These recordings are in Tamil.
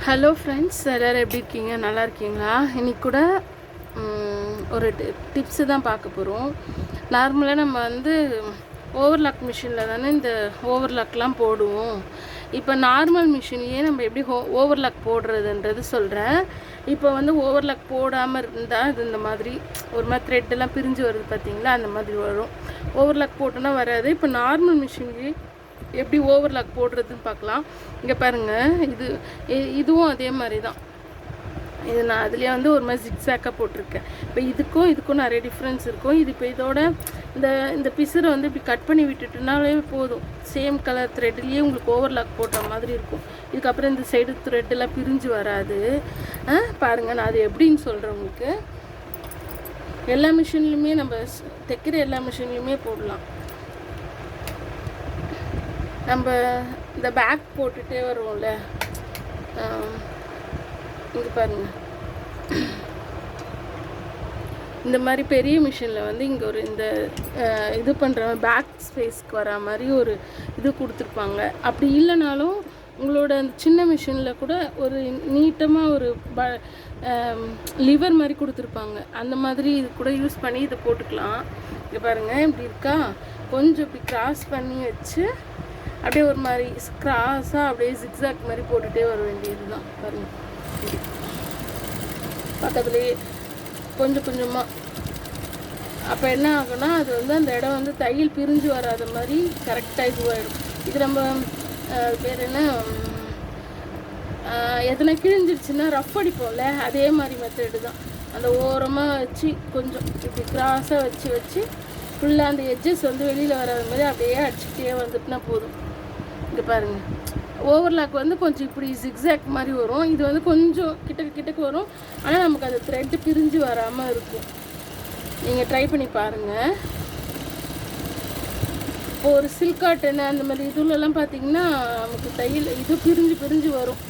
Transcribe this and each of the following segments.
ஹலோ ஃப்ரெண்ட்ஸ், எல்லோரும் எப்படி இருக்கீங்க? நல்லா இருக்கீங்களா? இன்றைக்கி கூட ஒரு டிப்ஸு தான் பார்க்க போகிறோம். நார்மலாக நம்ம ஓவர்லாக் மிஷினில் தானே இந்த ஓவர்லாக்லாம் போடுவோம். இப்போ நார்மல் மிஷின்லேயே நம்ம எப்படி ஓவர்லாக் போடுறதுன்றது சொல்கிறேன். இப்போ ஓவர்லாக் போடாமல் இருந்தால் இது இந்த மாதிரி ஒரு மாதிரி த்ரெட்டெல்லாம் பிரிஞ்சு வருது பார்த்தீங்களா, அந்த மாதிரி வரும். ஓவர்லாக் போட்டோன்னா வராது. இப்போ நார்மல் மிஷின்லேயே எப்படி ஓவர்லாக் போடுறதுன்னு பார்க்கலாம். இங்கே பாருங்கள், இதுவும் அதே மாதிரி தான். இது நான் அதுலேயே ஒரு மாதிரி ஜிக்ஸாக்காக போட்டிருக்கேன். இப்போ இதுக்கும் நிறைய டிஃப்ரென்ஸ் இருக்கும். இது இப்போ இதோட இந்த பிசரை இப்படி கட் பண்ணி விட்டுட்டுனாலே போதும். சேம் கலர் த்ரெட்லேயே உங்களுக்கு ஓவர்லாக் போட்ட மாதிரி இருக்கும். இதுக்கப்புறம் இந்த சைடு த்ரெட்டெல்லாம் பிரிஞ்சு வராது. பாருங்கள், நான் அது எப்படின்னு சொல்கிறேன் உங்களுக்கு. எல்லா மிஷின்லையுமே நம்ம தைக்கிற எல்லா மிஷின்லையுமே போடலாம். நம்ம இந்த பேக் போட்டுகிட்டே வருவோம்ல, இங்கே பாருங்கள், இந்த மாதிரி பெரிய மிஷினில் இங்கே ஒரு இந்த இது பண்ணுற பேக் ஸ்பேஸ்க்கு வர மாதிரி ஒரு இது கொடுத்துருப்பாங்க. அப்படி இல்லைனாலும் உங்களோட அந்த சின்ன மிஷினில் கூட ஒரு நீட்டமாக ஒரு லிவர் மாதிரி கொடுத்துருப்பாங்க. அந்த மாதிரி இது கூட யூஸ் பண்ணி இதை போட்டுக்கலாம். இங்கே பாருங்கள், இப்படி இருக்கா, கொஞ்சம் இப்படி கிராஸ் பண்ணி வச்சு அப்படியே ஒரு மாதிரி கிராஸாக அப்படியே ஜிக்ஸாக் மாதிரி போட்டுகிட்டே வர வேண்டியது தான். பாருங்கள், பக்கத்துலேயே கொஞ்சம் கொஞ்சமாக. அப்போ என்ன ஆகும்னா அது அந்த இடம் தையல் பிரிஞ்சு வராத மாதிரி கரெக்டாக இதுவாகிடும். இது நம்ம பேர் என்ன, எதனா கிழிஞ்சிருச்சுன்னா ரஃப் அடிப்போம்ல, அதே மாதிரி மெத்தடு தான். அந்த ஓரமாக வச்சு கொஞ்சம் இப்படி கிராஸாக வச்சு ஃபுல்லாக அந்த எட்ஜஸ் வெளியில் வராத மாதிரி அப்படியே அடிச்சுக்கிட்டே வந்துட்டுனா போதும். இங்கே பாருங்கள், ஓவர்லாக் கொஞ்சம் இப்படி ஜிக்ஸாக் மாதிரி வரும். இது கொஞ்சம் கிட்டக்கு வரும். ஆனால் நமக்கு அந்த த்ரெட்டு பிரிஞ்சு வராமல் இருக்கும். நீங்கள் ட்ரை பண்ணி பாருங்கள். இப்போ ஒரு சில்க் காட்டன் அந்த மாதிரி இதுலலாம் பார்த்தீங்கன்னா நமக்கு தையல் இது பிரிஞ்சு வரும்.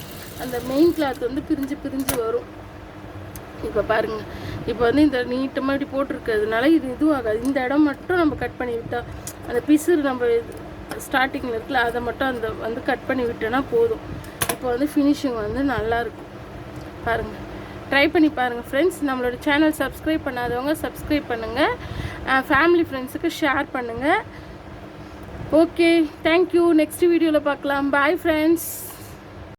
அந்த மெயின் கிளாத் பிரிஞ்சு வரும். இப்போ பாருங்கள், இப்போ இந்த நீட்டமாக இப்படி போட்டிருக்கிறதுனால இதுவும் ஆகாது. இந்த இடம் மட்டும் நம்ம கட் பண்ணி விட்டால், அந்த பிசுறு நம்ம ஸ்டார்டிங்கில் இருக்குல்ல, அதை மட்டும் கட் பண்ணி விட்டோன்னா போதும். இப்போ ஃபினிஷிங் நல்லாயிருக்கும். பாருங்கள், ட்ரை பண்ணி பாருங்கள் ஃப்ரெண்ட்ஸ். நம்மளோட சேனல் சப்ஸ்கிரைப் பண்ணாதவங்க சப்ஸ்கிரைப் பண்ணுங்கள். ஃபேமிலி ஃப்ரெண்ட்ஸுக்கு ஷேர் பண்ணுங்கள். Okay, thank you. நெக்ஸ்ட் வீடியோவில் பார்க்கலாம். Bye friends.